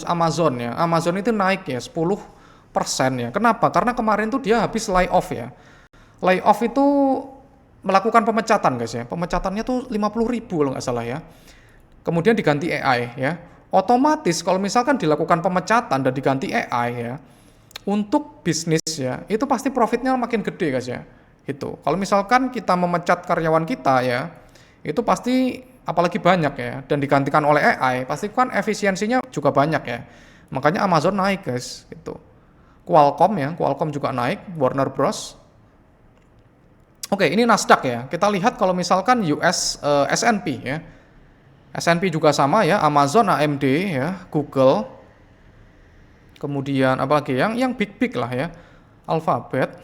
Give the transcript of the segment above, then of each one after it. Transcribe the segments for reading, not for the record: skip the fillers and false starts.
Amazon ya. Amazon itu naik ya 10% ya. Kenapa? Karena kemarin tuh dia habis layoff ya. Layoff itu melakukan pemecatan guys ya. Pemecatannya tuh 50.000 kalau nggak salah ya. Kemudian diganti AI ya. Otomatis kalau misalkan dilakukan pemecatan dan diganti AI ya, untuk bisnis ya, itu pasti profitnya makin gede guys ya. Itu. Kalau misalkan kita memecat karyawan kita ya, itu pasti apalagi banyak ya, dan digantikan oleh AI, pasti kan efisiensinya juga banyak ya. Makanya Amazon naik guys, gitu. Qualcomm ya, Qualcomm juga naik, Warner Bros. Oke, ini Nasdaq ya. Kita lihat kalau misalkan US S&P ya. S&P juga sama ya, Amazon, AMD ya, Google. Kemudian apalagi yang big lah ya. Alphabet.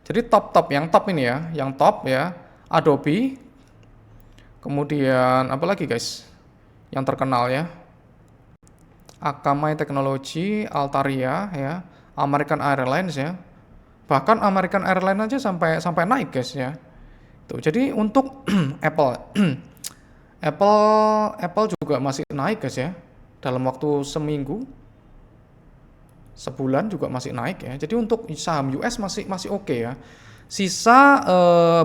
Jadi top yang top ini ya, yang top ya, Adobe. Kemudian apalagi guys? Yang terkenal ya. Akamai Technology, Altaria ya, American Airlines ya. Bahkan American Airlines aja sampai naik guys ya. Tuh, jadi untuk Apple Apple juga masih naik guys ya. Dalam waktu seminggu, sebulan juga masih naik ya. Jadi untuk saham US masih oke ya. Sisa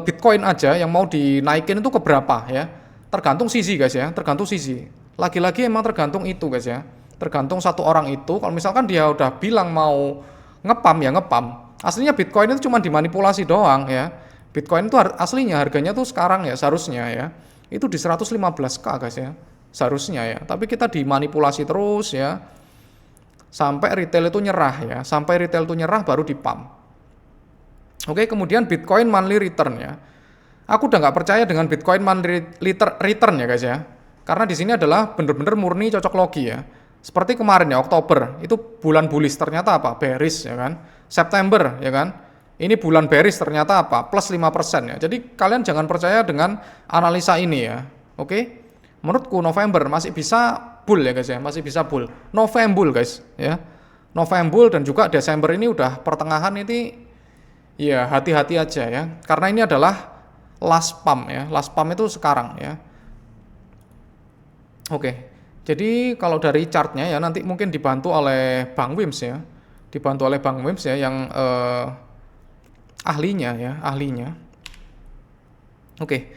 Bitcoin aja yang mau dinaikin itu ke berapa ya. Tergantung sisi guys ya, tergantung sisi. Lagi-lagi emang tergantung itu guys ya. Tergantung satu orang itu. Kalau misalkan dia udah bilang mau ngepam ya ngepam. Aslinya Bitcoin itu cuma dimanipulasi doang ya. Bitcoin itu aslinya harganya tuh sekarang ya seharusnya ya. Itu di 115k guys ya. Seharusnya ya. Tapi kita dimanipulasi terus ya. Sampai retail itu nyerah ya. Sampai retail itu nyerah baru dipam. Oke, kemudian Bitcoin monthly return ya. Aku udah nggak percaya dengan Bitcoin monthly return ya guys ya. Karena di sini adalah bener-bener murni cocok logi ya. Seperti kemarin ya Oktober, itu bulan bullish ternyata apa? Bearish ya kan. September ya kan. Ini bulan bearish ternyata apa? Plus 5% ya. Jadi kalian jangan percaya dengan analisa ini ya. Oke. Menurutku November masih bisa bull ya guys ya. Masih bisa bull. November guys ya. November dan juga Desember ini udah pertengahan ini ya hati-hati aja ya. Karena ini adalah last pump ya. Last pump itu sekarang ya. Oke. Jadi kalau dari chartnya ya nanti mungkin dibantu oleh Bang Wims ya. Dibantu oleh Bang Wims ya yang ahlinya ya, ahlinya. Oke.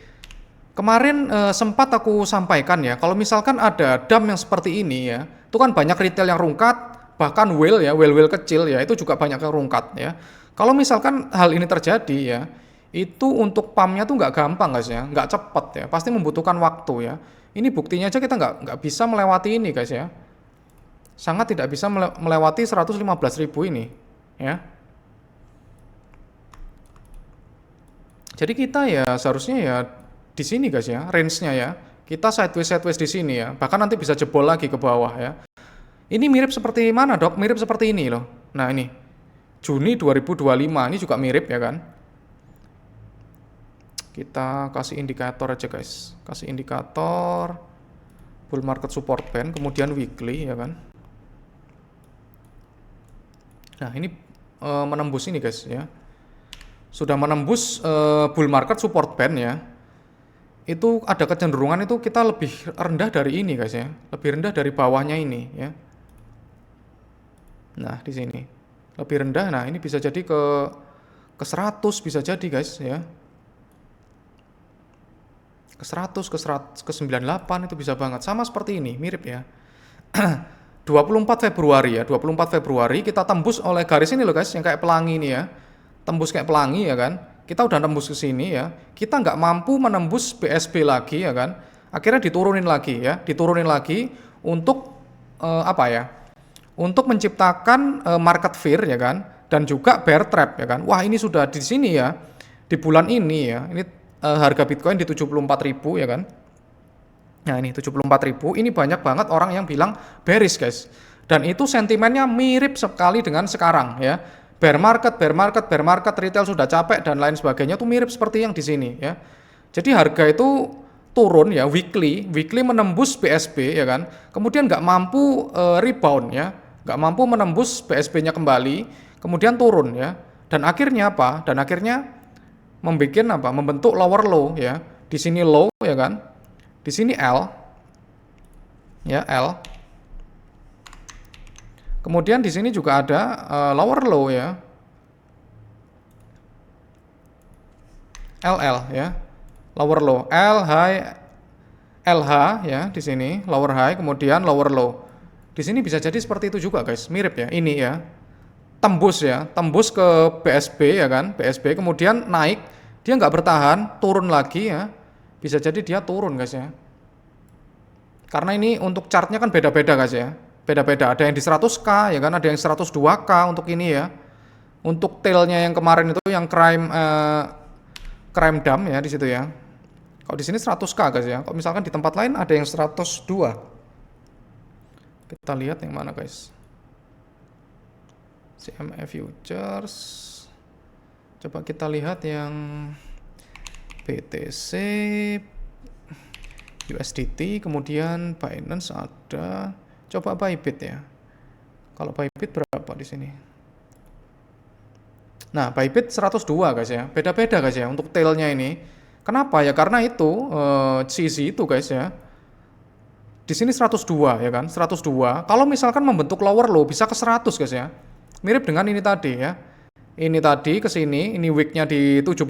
Kemarin sempat aku sampaikan ya, kalau misalkan ada dam yang seperti ini ya, itu kan banyak retail yang rungkat, bahkan whale kecil ya, itu juga banyak yang rungkat ya. Kalau misalkan hal ini terjadi ya, itu untuk pumpnya tuh nggak gampang guys ya, nggak cepet ya, pasti membutuhkan waktu ya. Ini buktinya aja kita nggak bisa melewati ini guys ya. Sangat tidak bisa melewati 115.000 ini ya. Jadi kita ya seharusnya ya di sini guys ya, range-nya ya. Kita sideways di sini ya. Bahkan nanti bisa jebol lagi ke bawah ya. Ini mirip seperti mana, Dok? Mirip seperti ini loh. Nah, ini. Juni 2025 ini juga mirip ya kan. Kita kasih indikator aja guys. Kasih indikator bull market support band, kemudian weekly ya kan. Nah, ini menembus ini guys ya. Sudah menembus bull market support band ya. Itu ada kecenderungan itu kita lebih rendah dari ini guys ya. Lebih rendah dari bawahnya ini ya. Nah, di sini. Lebih rendah. Nah, ini bisa jadi ke 100 bisa jadi guys ya. Ke 100, ke 98 itu bisa banget. Sama seperti ini, mirip ya. 24 Februari ya, 24 Februari kita tembus oleh garis ini loh guys, yang kayak pelangi ini ya. Tembus kayak pelangi ya kan. Kita udah tembus ke sini ya. Kita nggak mampu menembus BSB lagi ya kan. Akhirnya diturunin lagi ya, diturunin lagi untuk apa ya? Untuk menciptakan market fear ya kan, dan juga bear trap ya kan. Wah, ini sudah di sini ya. Di bulan ini ya. Ini harga Bitcoin di 74.000 ya kan. Nah, ini 74.000, ini banyak banget orang yang bilang bearish guys. Dan itu sentimennya mirip sekali dengan sekarang ya. Bear market, retail sudah capek dan lain sebagainya itu mirip seperti yang di sini ya. Jadi harga itu turun ya weekly menembus BSB ya kan. Kemudian nggak mampu rebound ya, nggak mampu menembus BSB-nya kembali, kemudian turun ya. Dan akhirnya apa? Dan akhirnya membentuk lower low ya. Di sini low ya kan. Di sini L. Ya, L. Kemudian di sini juga ada lower low ya. LL ya. Lower low, L high, LH ya di sini, lower high, kemudian lower low. Di sini bisa jadi seperti itu juga guys, mirip ya. Ini ya. Tembus ya, tembus ke BSB ya kan, BSB kemudian naik, dia nggak bertahan, turun lagi ya. Bisa jadi dia turun guys ya. Karena ini untuk chartnya kan beda-beda guys ya. Beda-beda, ada yang di 100k ya kan, ada yang 102k untuk ini ya. Untuk tailnya yang kemarin itu yang crime dump ya di situ ya. Kalau di sini 100k guys ya. Kalau misalkan di tempat lain ada yang 102. Kita lihat yang mana guys. CME futures. Coba kita lihat yang BTC, USDT, kemudian Binance ada. Coba Bybit ya. Kalau Bybit berapa di sini? Nah, Bybit 102 guys ya. Beda-beda guys ya untuk tailnya ini. Kenapa ya? Karena itu CZ itu guys ya. Di sini 102 ya kan? 102. Kalau misalkan membentuk lower low bisa ke 100 guys ya. Mirip dengan ini tadi ya. Ini tadi ke sini, ini wicknya di 76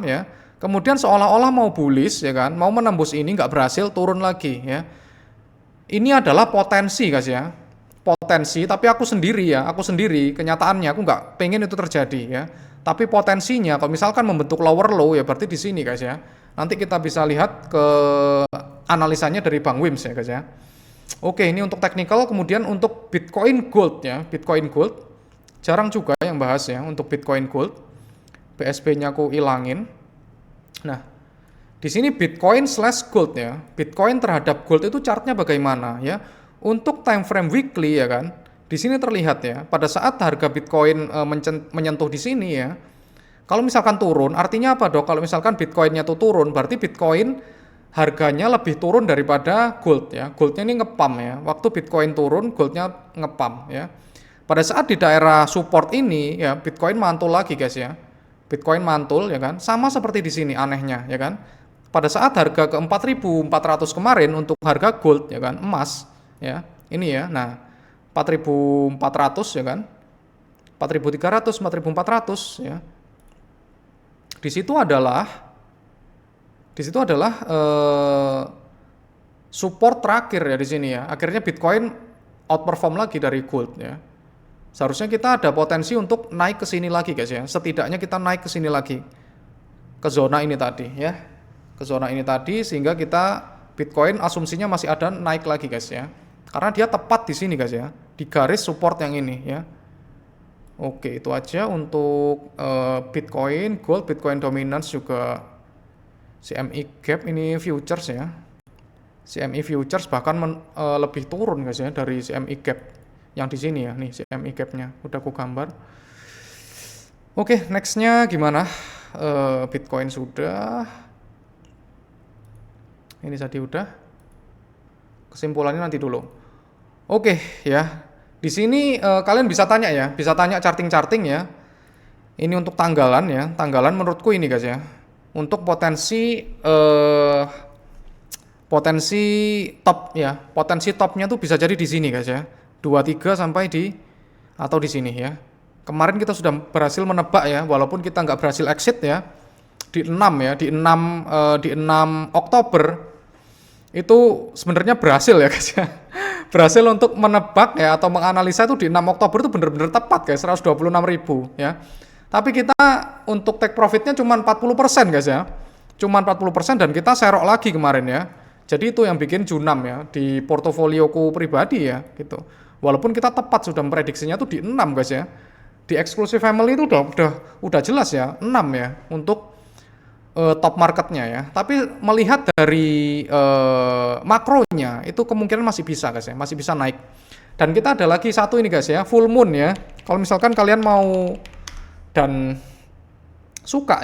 ya. Kemudian seolah-olah mau bullish ya kan, mau menembus ini nggak berhasil, turun lagi ya. Ini adalah potensi guys ya. Potensi, tapi aku sendiri kenyataannya aku nggak pengen itu terjadi ya. Tapi potensinya kalau misalkan membentuk lower low ya berarti di sini guys ya. Nanti kita bisa lihat ke analisanya dari Bang Wims ya guys ya. Oke, ini untuk technical, kemudian untuk Bitcoin Gold ya, Bitcoin Gold. Jarang juga yang bahas ya untuk Bitcoin Gold. BSB-nya aku ilangin. Nah, di sini Bitcoin slash Gold ya. Bitcoin terhadap Gold itu chartnya bagaimana ya? Untuk time frame weekly ya kan. Di sini terlihat ya, pada saat harga Bitcoin menyentuh di sini ya. Kalau misalkan turun, artinya apa dok? Kalau misalkan Bitcoinnya tuh turun, berarti Bitcoin harganya lebih turun daripada Gold ya. Goldnya ini ngepump ya. Waktu Bitcoin turun, Goldnya ngepump ya. Pada saat di daerah support ini ya Bitcoin mantul lagi guys ya. Bitcoin mantul ya kan. Sama seperti di sini anehnya ya kan. Pada saat harga ke 4.400 kemarin untuk harga gold ya kan, emas ya. Ini ya. Nah, 4.400 ya kan. 4.300, 4.400 ya. Di situ adalah support terakhir ya di sini ya. Akhirnya Bitcoin outperform lagi dari gold ya. Seharusnya kita ada potensi untuk naik ke sini lagi guys ya. Setidaknya kita naik ke sini lagi. Ke zona ini tadi ya. Ke zona ini tadi sehingga kita Bitcoin asumsinya masih ada naik lagi guys ya. Karena dia tepat di sini guys ya. Di garis support yang ini ya. Oke, itu aja untuk Bitcoin, Gold, Bitcoin Dominance juga CME Gap ini futures ya. CME futures bahkan lebih turun guys ya dari CME Gap. Yang di sini ya, nih CME gap-nya udah aku gambar. Oke, next-nya gimana? Bitcoin sudah. Ini tadi udah. Kesimpulannya nanti dulu. Oke ya. Di sini kalian bisa tanya ya, bisa tanya charting-charting ya. Ini untuk tanggalan ya. Tanggalan menurutku ini guys ya. Untuk potensi top ya. Potensi topnya tuh bisa jadi di sini guys ya. 23 sampai atau di sini ya. Kemarin kita sudah berhasil menebak ya, walaupun kita nggak berhasil exit ya. Di 6 ya, di 6 Oktober itu sebenarnya berhasil ya guys ya. Berhasil untuk menebak ya atau menganalisa itu di 6 Oktober itu benar-benar tepat guys, 126.000 ya. Tapi kita untuk take profitnya cuma 40% guys ya. Cuma 40% dan kita serok lagi kemarin ya. Jadi itu yang bikin junam ya di portofolioku pribadi ya gitu. Walaupun kita tepat sudah memprediksinya tuh di 6 guys ya. Di exclusive family itu udah jelas ya, 6 ya untuk top marketnya ya. Tapi melihat dari makronya itu kemungkinan masih bisa guys ya, masih bisa naik. Dan kita ada lagi satu ini guys ya, full moon ya. Kalau misalkan kalian mau dan suka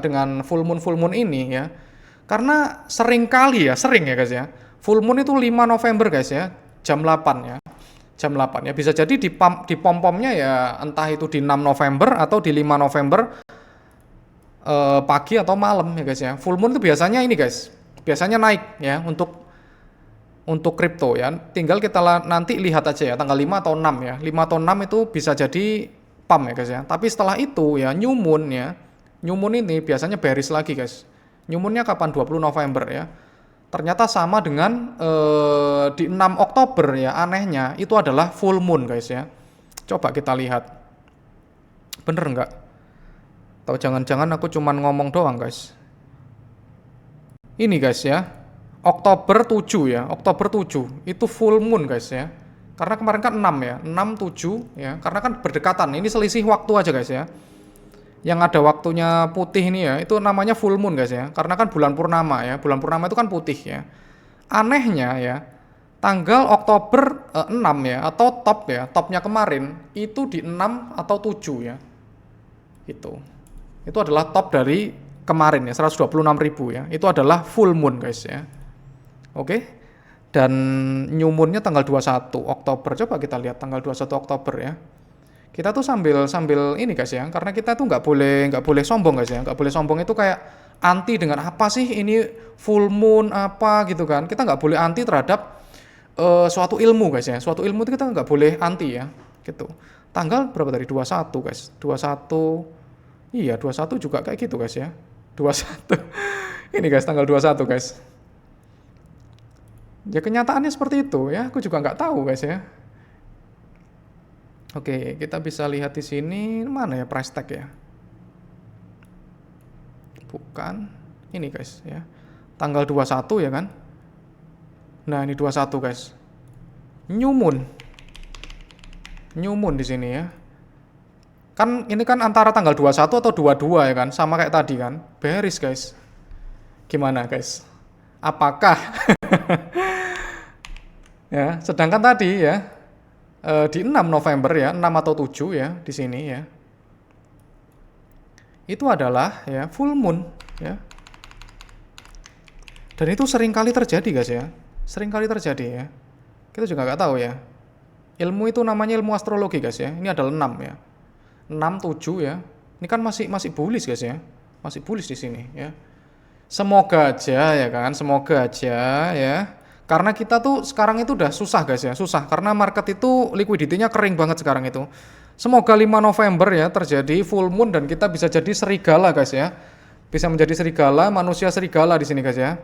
dengan full moon ini ya. Karena sering ya guys ya. Full moon itu 5 November guys ya, jam 8 ya. Jam 8 ya, bisa jadi di pom-pomnya ya entah itu di 6 November atau di 5 November pagi atau malam ya guys ya. Full moon itu biasanya ini guys, biasanya naik ya untuk untuk kripto ya. Tinggal kita nanti lihat aja ya tanggal 5 atau 6 ya. 5 atau 6 itu bisa jadi pump ya guys ya. Tapi setelah itu ya New Moon ya. New Moon ini biasanya bearish lagi guys. New Moon-nya kapan? 20 November ya. Ternyata sama dengan di 6 Oktober ya. Anehnya itu adalah full moon guys ya. Coba kita lihat. Bener nggak? Atau jangan-jangan aku cuman ngomong doang guys. Ini guys ya. Oktober 7 ya, Oktober 7 itu full moon guys ya. Karena kemarin kan 6 ya, 6 7 ya. Karena kan berdekatan. Ini selisih waktu aja guys ya. Yang ada waktunya putih ini ya, itu namanya full moon guys ya. Karena kan bulan purnama ya. Bulan purnama itu kan putih ya. Anehnya ya, tanggal Oktober 6 ya atau top ya, topnya kemarin itu di 6 atau 7 ya. Itu adalah top dari kemarin ya, 126.000 ya. Itu adalah full moon guys ya. Oke, dan new moon-nya tanggal 21 Oktober. Coba kita lihat tanggal 21 Oktober ya. Kita tuh sambil ini guys ya, karena kita tuh nggak boleh sombong guys ya. Nggak boleh sombong itu kayak anti dengan apa sih ini full moon apa gitu kan. Kita nggak boleh anti terhadap suatu ilmu guys ya. Suatu ilmu itu kita nggak boleh anti ya gitu. Tanggal berapa tadi? 21 guys. 21. Iya 21 juga kayak gitu guys ya. 21. Ini guys tanggal 21 guys. Ya kenyataannya seperti itu ya, aku juga nggak tahu guys ya. Oke, kita bisa lihat di sini mana ya price tag ya? Bukan, ini guys ya. Tanggal 21 ya kan? Nah, ini 21 guys. New moon. New moon di sini ya. Kan ini kan antara tanggal 21 atau 22 ya kan? Sama kayak tadi kan. Bearish guys. Gimana guys? Apakah ya, sedangkan tadi ya di 6 November ya, 6 atau 7 ya di sini ya. Itu adalah ya full moon ya. Dan itu sering kali terjadi guys ya. Sering kali terjadi ya. Kita juga nggak tahu ya. Ilmu itu namanya ilmu astrologi guys ya. Ini adalah 6 ya. 6 7 ya. Ini kan masih bullish guys ya. Masih bullish di sini ya. Semoga aja ya kan, semoga aja ya. Karena kita tuh sekarang itu udah susah guys ya, susah. Karena market itu liquidity-nya kering banget sekarang itu. Semoga 5 November ya terjadi full moon dan kita bisa jadi serigala guys ya. Bisa menjadi serigala, manusia serigala di sini guys ya.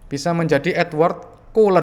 Bisa menjadi Edward Cullen.